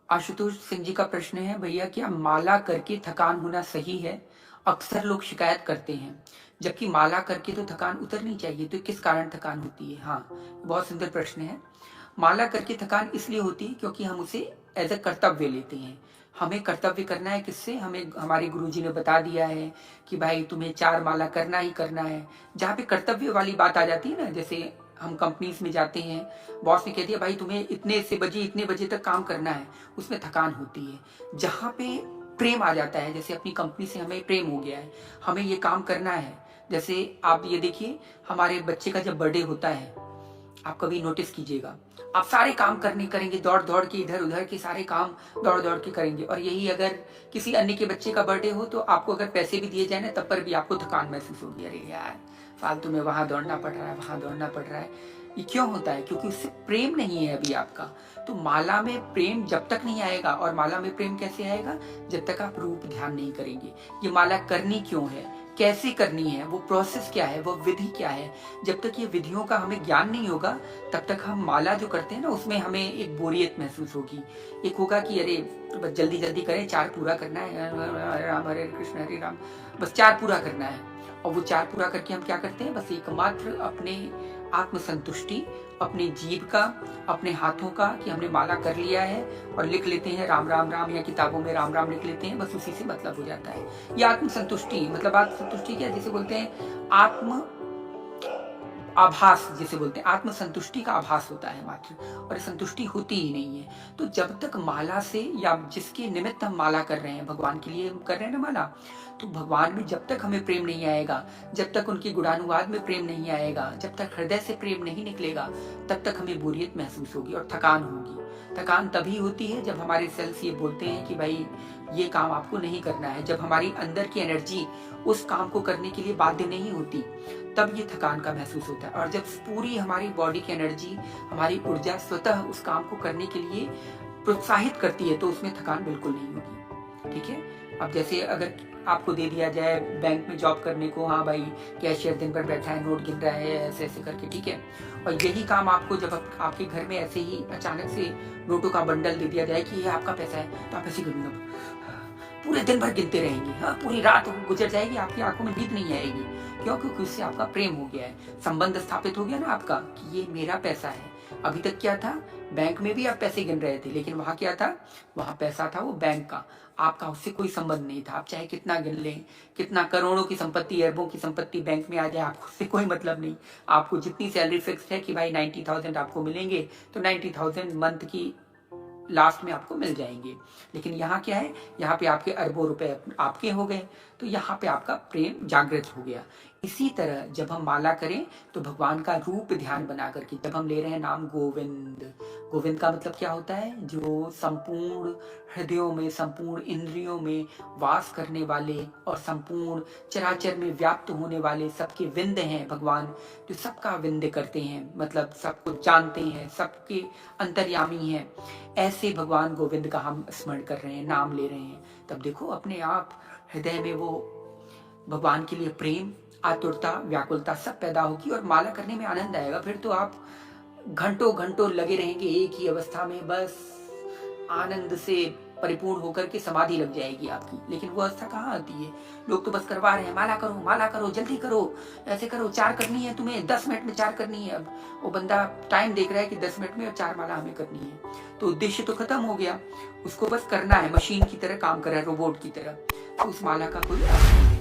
आशुतोष सिंह जी का प्रश्न है, भैया क्या माला करके थकान होना सही है? अक्सर लोग शिकायत करते हैं, जबकि माला करके तो थकान उतरनी चाहिए, तो किस कारण थकान होती है? हाँ, बहुत सुंदर प्रश्न है। माला करके थकान इसलिए होती है क्योंकि हम उसे एज अ कर्तव्य लेते हैं। हमें कर्तव्य करना है किससे? हमें हमारे गुरुजी ने बता दिया है कि भाई तुम्हें 4 माला करना ही करना है। जहाँ पे कर्तव्य वाली बात आ जाती है ना, जैसे हम कंपनीज में जाते हैं, बॉस ने कह दिया भाई तुम्हें इतने से बजे इतने बजे तक काम करना है, उसमें थकान होती है। जहाँ पे प्रेम आ जाता है, जैसे अपनी कंपनी से हमें प्रेम हो गया है, हमें ये काम करना है। जैसे आप ये देखिए, हमारे बच्चे का जब बर्थडे होता है, आप कभी नोटिस कीजिएगा, आप सारे काम करने करेंगे, दौड़ दौड़ के इधर उधर के सारे काम दौड़ दौड़ के करेंगे। और यही अगर किसी अन्य के बच्चे का बर्थडे हो, तो आपको अगर पैसे भी दिए जाए ना, तब पर भी आपको थकान महसूस होगी, अरे यार फालतू में वहां दौड़ना पड़ रहा है, वहां दौड़ना पड़ रहा है। ये क्यों होता है? क्योंकि उससे प्रेम नहीं है अभी आपका। तो माला में प्रेम जब तक नहीं आएगा, और माला में प्रेम कैसे आएगा? जब तक आप रूप ध्यान नहीं करेंगे। ये माला करनी क्यों है, कैसे करनी है, वो प्रोसेस क्या है, वो विधि क्या है, जब तक ये विधियों का हमें ज्ञान नहीं होगा, तब तक हम माला जो करते हैं ना, उसमें हमें एक बोरियत महसूस होगी। एक होगा कि अरे बस जल्दी जल्दी करें, 4 पूरा करना है, हरे राम हरे कृष्ण हरे राम, बस 4 पूरा करना है। और वो 4 पूरा करके हम क्या करते हैं? बस एकमात्र अपने आत्मसंतुष्टि, अपने जीभ का, अपने हाथों का, कि हमने माला कर लिया है, और लिख लेते हैं राम राम राम, या किताबों में राम राम लिख लेते हैं, बस उसी से मतलब हो जाता है। ये आत्मसंतुष्टि, मतलब आत्मसंतुष्टि क्या, जिसे बोलते हैं आत्म आभास, जिसे बोलते हैं आत्मसंतुष्टि का आभास होता है मात्र, और संतुष्टि होती ही नहीं है। तो जब तक माला से, या जिसके निमित्त हम माला कर रहे हैं, भगवान के लिए हम कर रहे हैं ना माला, तो भगवान में जब तक हमें प्रेम नहीं आएगा, जब तक उनके गुणानुवाद में प्रेम नहीं आएगा, जब तक हृदय से प्रेम नहीं निकलेगा, तब तक हमें बोरियत महसूस होगी और थकान होगी। थकान तभी होती है जब हमारे सेल्स ये बोलते हैं कि भाई ये काम आपको नहीं करना है, जब हमारी अंदर की एनर्जी उस काम को करने के लिए बाध्य नहीं होती, तब ये थकान का महसूस होता है। और जब पूरी हमारी बॉडी की एनर्जी, हमारी ऊर्जा स्वतः उस काम को करने के लिए प्रोत्साहित करती है, तो उसमें थकान बिल्कुल नहीं होगी। ठीक है? अब जैसे अगर आपको दे दिया जाए बैंक में जॉब करने को, हाँ भाई कैशियर दिन भर बैठा है, नोट गिन रहा है, ऐसे ऐसे करके, ठीक है, और यही काम आपको जब आपके घर में ऐसे ही अचानक से नोटों का बंडल दे दिया जाए कि ये आपका पैसा है, तो आप ऐसे पूरे दिन भर गिनते रहेंगे, हाँ, पूरी रात गुजर जाएगी, आपकी आंखों में नींद नहीं आएगी। क्यों? क्योंकि उससे आपका प्रेम हो गया है, संबंध स्थापित हो गया ना आपका, कि ये मेरा पैसा है। अभी तक क्या था? बैंक में भी आप पैसे गिन रहे थे, लेकिन वहां क्या था? वहां पैसा था वो बैंक का, आपका उससे कोई संबंध नहीं था। आप चाहे कितना गिन लें, कितना करोड़ों की संपत्ति, अरबों की संपत्ति बैंक में आ जाए, आपको उससे कोई मतलब नहीं। आपको जितनी सैलरी फिक्स है कि भाई 90,000 आपको मिलेंगे, तो 90,000 मंथ की लास्ट में आपको मिल जाएंगे। लेकिन यहाँ क्या है? यहाँ पे आपके अरबों रुपए आपके हो गए, तो यहाँ पे आपका प्रेम जागृत हो गया। इसी तरह जब हम माला करें, तो भगवान का रूप ध्यान बना करके, जब हम ले रहे हैं नाम गोविंद, गोविंद का मतलब क्या होता है? जो संपूर्ण हृदयों में, संपूर्ण इंद्रियों में वास करने वाले, और संपूर्ण चराचर में व्याप्त होने वाले, सबके विंद हैं भगवान, जो सबका विंद करते हैं, मतलब सबको जानते हैं, सबके अंतर्यामी हैं। ऐसे भगवान गोविंद का हम स्मरण कर रहे हैं, नाम ले रहे हैं, तब देखो अपने आप हृदय में वो भगवान के लिए प्रेम, आतुरता, व्याकुलता सब पैदा होगी, और माला करने में आनंद आएगा। फिर तो आप घंटों घंटों लगे रहेंगे एक ही अवस्था में, बस आनंद से परिपूर्ण होकर के समाधि लग जाएगी आपकी। लेकिन वो अवस्था कहाँ आती है? लोग तो बस करवा रहे हैं, माला करो, जल्दी करो, ऐसे करो, 4 करनी है तुम्हें, 10 मिनट में 4 करनी है। अब वो बंदा टाइम देख रहा है कि 10 मिनट में 4 माला हमें करनी है, तो उद्देश्य तो खत्म हो गया, उसको बस करना है, मशीन की तरह काम कर रहा है, रोबोट की तरह, तो उस माला का कोई अर्थ नहीं।